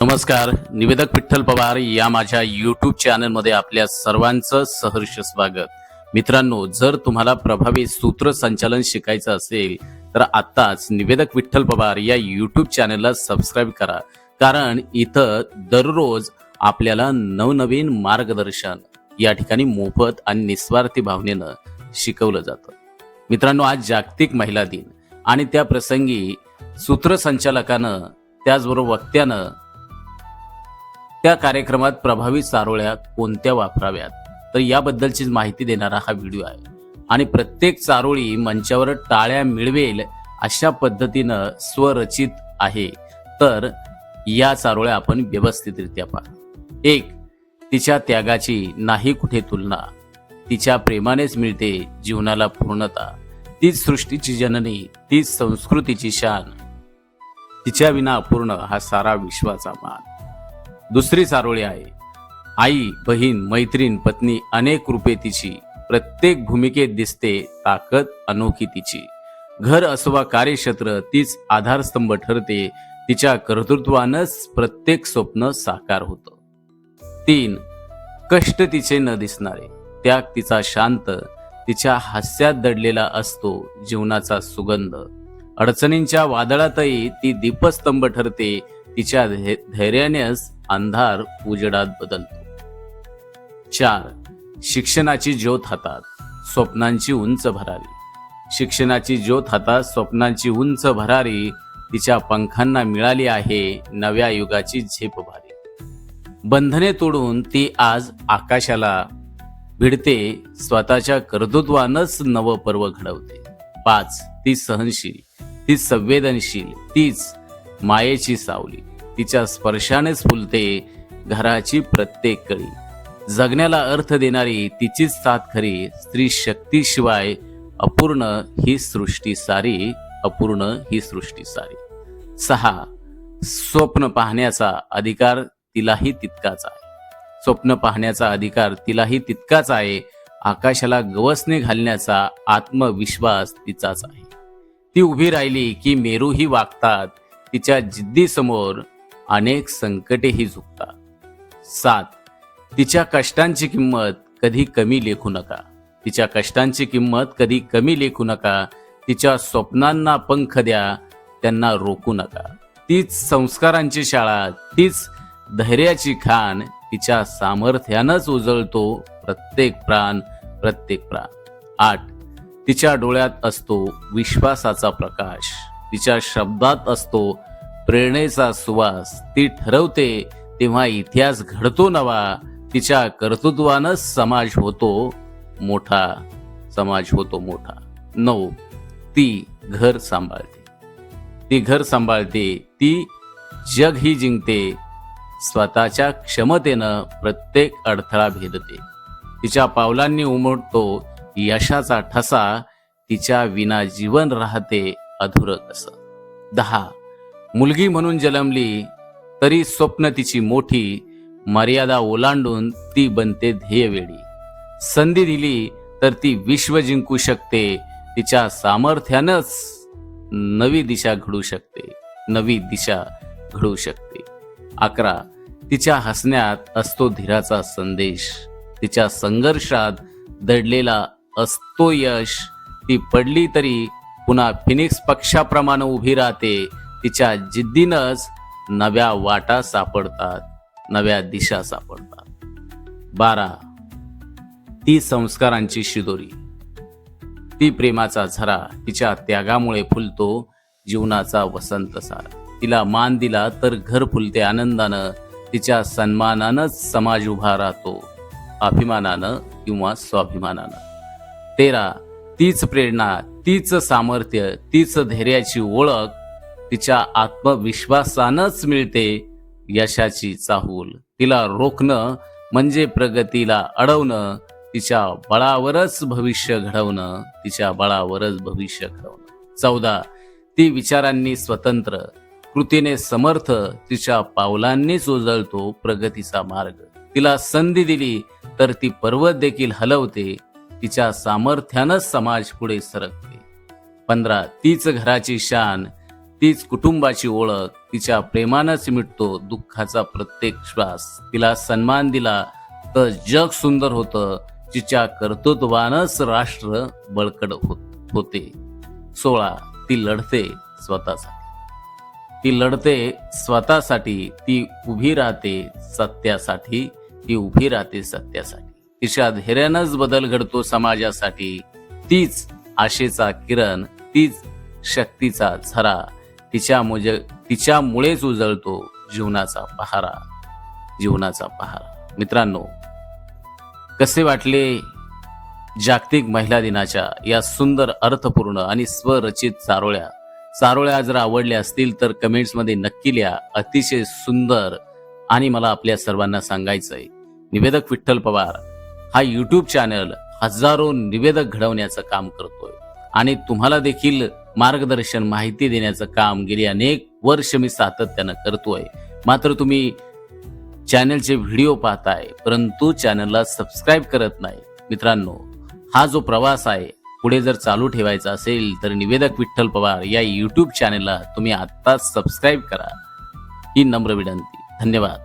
नमस्कार. निवेदक विठ्ठल पवार या माझ्या यूट्यूब चॅनलमध्ये आपल्या सर्वांचं सहर्ष स्वागत. मित्रांनो, जर तुम्हाला प्रभावी सूत्रसंचालन शिकायचं असेल तर आत्ताच निवेदक विठ्ठल पवार या यूट्यूब चॅनलला सबस्क्राईब करा, कारण इथं दररोज आपल्याला नवनवीन मार्गदर्शन या ठिकाणी मोफत आणि निस्वार्थी भावनेनं शिकवलं जातं. मित्रांनो, आज जागतिक महिला दिन आणि त्या प्रसंगी सूत्रसंचालकानं त्याचबरोबर वक्त्यानं त्या कार्यक्रमात प्रभावी चारोळ्या कोणत्या वापराव्यात तर याबद्दलची माहिती देणारा हा व्हिडिओ आहे. आणि प्रत्येक चारोळी मंचावर टाळ्या मिळवेल अशा पद्धतीनं स्वरचित आहे. तर या चारोळ्या आपण व्यवस्थितरित्या पहा. 1. तिच्या त्यागाची नाही कुठे तुलना, तिच्या प्रेमानेच मिळते जीवनाला पूर्णता, तीच सृष्टीची जननी, तीच संस्कृतीची शान, तिच्या विना अपूर्ण हा सारा विश्वाचा मान. दुसरी चारोळी आहे, आई, बहीण, मैत्रीण, पत्नी, अनेक रूपे तिची, प्रत्येक भूमिकेत दिसते ताकद अनोखी तिची. घर असवा कार्यक्षेत्र तीच आधारस्तंभ ठरते, तिच्या कर्तृत्वानंच प्रत्येक स्वप्न साकार होतं. 3. कष्ट तिचे न दिसणारे, त्याग तिचा शांत, तिच्या हास्यात दडलेला असतो जीवनाचा सुगंध. अडचणींच्या वादळातही ती दीपस्तंभ ठरते, तिच्या धैर्यानेच अंधार उजेडात बदलतो. 4. शिक्षणाची ज्योत हातात, स्वप्नांची उंच भरारी, शिक्षणाची ज्योत हातात स्वप्नांची उंच भरारी, तिच्या पंखांना मिळाली आहे नव्या युगाची झेप भारी. बंधने तोडून ती आज आकाशाला भिडते, स्वतःच्या कर्तृत्वानंच नवं पर्व घडवते. 5. ती सहनशील, ती संवेदनशील, तीच मायेची सावली, तिच्या स्पर्शानेच फुलते घराची प्रत्येक कळी. जगण्याला अर्थ देणारी तिचीच साथ खरी, स्त्री शक्तीशिवाय अपूर्ण ही सृष्टी सारी, अपूर्ण ही सृष्टी सारी. 6. स्वप्न पाहण्याचा अधिकार तिलाही तितकाच आहे, स्वप्न पाहण्याचा अधिकार तिलाही तितकाच आहे, आकाशाला गवसणी घालण्याचा आत्मविश्वास तिचाच आहे. ती उभी राहिली की मेरूही वागतात, तिच्या जिद्दीसमोर अनेक संकटेही झुकतात. 7. तिच्या कष्टांची किंमत कधी कमी लेखू नका, तिच्या कष्टांची किंमत कधी कमी लेखू नका, तिच्या स्वप्नांना पंख द्या, त्यांना रोखू नका. तीच संस्कारांची शाळा, तीच धैर्याची खाण, तिच्या सामर्थ्यानंच उजळतो प्रत्येक प्राण, प्रत्येक प्राण. 8. तिच्या डोळ्यात असतो विश्वासाचा प्रकाश, तिच्या शब्दात असतो प्रेरणेचा सुवास, ती ठरवते तेव्हा इतिहास घडतो नवा, तिच्या कर्तृत्वानंच समाज होतो मोठा, समाज होतो मोठा. 9. ती घर सांभाळते, ती घर सांभाळते, ती जग ही जिंकते, स्वतःच्या क्षमतेनं प्रत्येक अडथळा भेदते, तिच्या पावलांनी उमटतो यशाचा ठसा, तिच्या विना जीवन राहते अधुरं कसं. 10. मुलगी म्हणून जन्मली तरी स्वप्न तिची मोठी, मर्यादा ओलांडून ती बनते ध्येयवेडी, संधी दिली तर ती विश्व जिंकू शकते, तिच्या सामर्थ्यानंच नवी दिशा घडू शकते, नवी दिशा घडू शकते. 11. तिच्या हसण्यात असतो धीराचा संदेश, तिच्या संघर्षात दडलेला असतो यश, ती पडली तरी पुन्हा फिनिक्स पक्षाप्रमाणे उभी राहते, तिच्या जिद्दीनंच नव्या वाटा सापडतात, नव्या दिशा सापडतात. 12. ती संस्कारांची शिदोरी, ती प्रेमाचा झरा, तिच्या त्यागामुळे फुलतो जीवनाचा वसंत सारा, तिला मान दिला तर घर फुलते आनंदानं, तिच्या सन्मानानंच समाज उभा राहतो, अभिमानानं किंवा स्वाभिमानानं. 13. तीच प्रेरणा, तीच सामर्थ्य, तीच धैर्याची ओळख, तिच्या आत्मविश्वासानंच मिळते यशाची चाहूल, तिला रोखणं म्हणजे प्रगतीला अडवणं, तिच्या बळावरच भविष्य घडवणं, तिच्या बळावरच भविष्य घडवणं. 14. ती विचारांनी स्वतंत्र, कृतीने समर्थ, तिच्या पावलांनीच उजळतो प्रगतीचा मार्ग, तिला संधी दिली तर ती पर्वत देखील हलवते, तिच्या सामर्थ्यानंच समाज पुढे सरकते. 15. तीच घराची शान, तीच कुटुंबाची ओळख, तिच्या प्रेमानंच मिटतो दुःखाचा प्रत्येक श्वास. तिला सन्मान दिला तर जग सुंदर होतं, तिच्या कर्तृत्वानंच राष्ट्र बळकट होते. 16 ती लढते स्वतःसाठी. ती लढते स्वतःसाठी, ती उभी राहते सत्यासाठी, ती उभी राहते सत्यासाठी. तिच्या धैर्यानंच बदल घडतो समाजासाठी. तीच आशेचा किरण, तीच शक्तीचा झरा, तिच्यामुळेच उजळतो जीवनाचा पहारा, जीवनाचा पहारा. मित्रांनो, कसे वाटले जागतिक महिला दिनाच्या या सुंदर, अर्थपूर्ण आणि स्वरचित चारोळ्या जर आवडल्या असतील तर कमेंट्समध्ये नक्की लिहा. अतिशय सुंदर. आणि मला आपल्या सर्वांना सांगायचंय, निवेदक विठ्ठल पवार हा यूट्यूब चॅनल हजारो निवेदक घडवण्याचं काम करतोय आणि तुम्हाला देखील मार्गदर्शन, माहिती देण्याचं काम गेली अनेक वर्ष मी सातत्यानं करतोय. मात्र तुम्ही चॅनलचे व्हिडिओ पाहताय परंतु चॅनलला सबस्क्राईब करत नाही. मित्रांनो, हा जो प्रवास आहे पुढे जर चालू ठेवायचा असेल तर निवेदक विठ्ठल पवार या यूट्यूब चॅनलला तुम्ही आत्ताच सबस्क्राईब करा, ही नम्र विनंती. धन्यवाद.